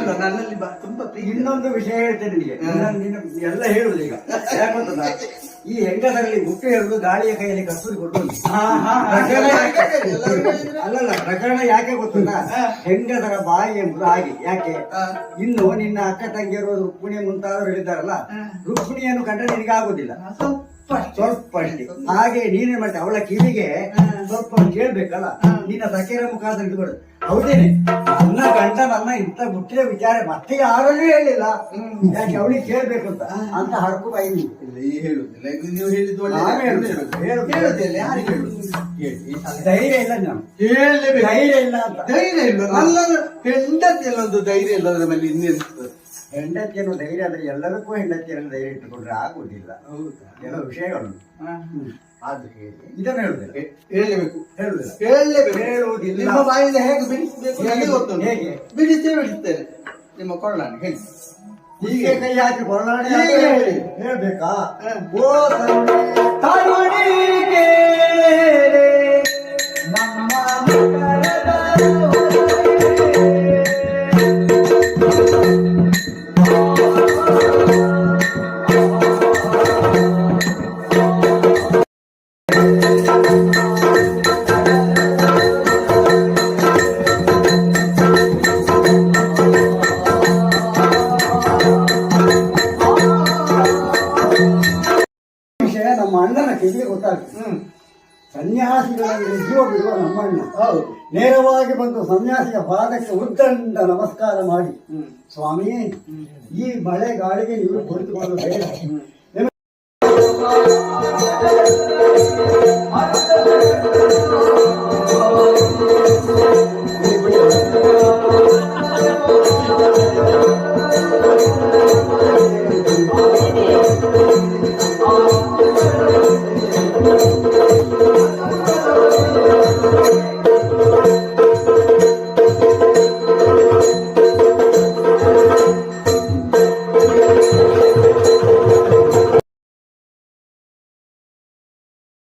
ನನ್ನಲ್ಲಿ ತುಂಬಾ ಇನ್ನೊಂದು ವಿಷಯ ಹೇಳ್ತೇನೆ ನಿನಗೆ, ಎಲ್ಲ ಹೇಳುದು ಈಗ ಯಾಕಂತ ಈ ಹೆಂಗಸರಲ್ಲಿ ಗುಟ್ಟು ಹೇಳುದು ಗಾಳಿಯ ಕೈಯಲ್ಲಿ ಕಸ್ತೂರಿ ಕೊಟ್ಟು ಅಲ್ಲಲ್ಲ ಪ್ರಕರಣ ಯಾಕೆ ಗೊತ್ತುಂಟಾ? ಹೆಂಗಸರ ಬಾಯಿ ಎಂಬುದು ಹಾಗೆ. ಯಾಕೆ ಇನ್ನು ನಿನ್ನ ಅಕ್ಕ ತಂಗಿಯರು ರುಕ್ಮಿಣಿ ಮುಂತಾದವರು ಹೇಳಿದ್ದಾರಲ್ಲ, ರುಕ್ಮಿಣಿಯನ್ನು ಕಂಡ್ರೆ ನಿನಗಾಗುದಿಲ್ಲ ಸ್ವಲ್ಪ ಹಾಗೆ ನೀನೇನ್ ಮಾಡ್ತೀಯ, ಅವಳ ಕಿವಿಗೆ ಸ್ವಲ್ಪ ಕೇಳ್ಬೇಕಲ್ಲ, ನಿನ್ನ ಸಖಿಯರ ಮುಖಾಂತರ ಇಟ್ಕೊಡು. ಹೌದೇನೆ, ನನ್ನ ಗಂಡ ನನ್ನ ಇಂತ ಮುಟ್ಟಿದ ವಿಚಾರ ಮತ್ತೆ ಯಾರಲ್ಲೂ ಹೇಳಿಲ್ಲ, ಯಾಕೆ ಅವಳಿಗೆ ಕೇಳ್ಬೇಕು ಅಂತ ಹರಕು ಬಾಯಿ ಹೇಳುದಿಲ್ಲ. ನೀವು ಹೇಳಿದ್ದು ಧೈರ್ಯ ಇಲ್ಲ, ನಾನು ಹೇಳಲೇಬೇಕು. ಧೈರ್ಯ ಇಲ್ಲ ಅಂತ. ಧೈರ್ಯ ಇಲ್ಲ, ನನ್ನ ಹೆಂಡತಿ ಎಲ್ಲ ಒಂದು ಧೈರ್ಯ ಇಲ್ಲದ ಮೇಲೆ ಇನ್ನೇನು? ಹೆಂಡತಿಯನ್ನು ಧೈರ್ಯ ಅಂದ್ರೆ ಎಲ್ಲದಕ್ಕೂ ಹೆಂಡತಿಯನ್ನು ಧೈರ್ಯ ಇಟ್ಟುಕೊಂಡ್ರೆ ಆಗುದಿಲ್ಲ. ಕೆಲವು ವಿಷಯಗಳು ಇದನ್ನು ಹೇಳುದಿಲ್ಲ, ಹೇಳಲೇಬೇಕು. ಹೇಳುವುದಿಲ್ಲ. ನಿಮ್ಮ ಬಾಯಿಂದ ಹೇಗೆ ಬಿಡಿಸಬೇಕು ಗೊತ್ತು. ಹೇಗೆ ಬಿಡಿಸ್ತೇನೆ ನಿಮ್ಮ ಕೊರಳಾನೆ ಹೇಳಿ. ಹೀಗೆ ಕೈ ಹಾಕಿ ಕೊರಳಾನೆ ಹೇಳ್ಬೇಕಾ? ಓ ತರುಣಿಗೆ ನಮ್ಮ ನಮ್ಮ ಅಣ್ಣನ ಕಿವಿಗೆ ಗೊತ್ತಾಗ್ತದೆ. ಸನ್ಯಾಸಿಗಳಲ್ಲಿ ಜೀವ ಬಿಡುವ ನಮ್ಮ ಅಣ್ಣ ನೇರವಾಗಿ ಬಂದು ಸನ್ಯಾಸಿಯ ಪಾದಕ್ಕೆ ಉದ್ದಂಡ ನಮಸ್ಕಾರ ಮಾಡಿ, ಸ್ವಾಮಿ ಈ ಮಳೆ ಗಾಳಿಗೆ ನೀವು ಕುಳಿತುಕೊಂಡು ಬೇಡ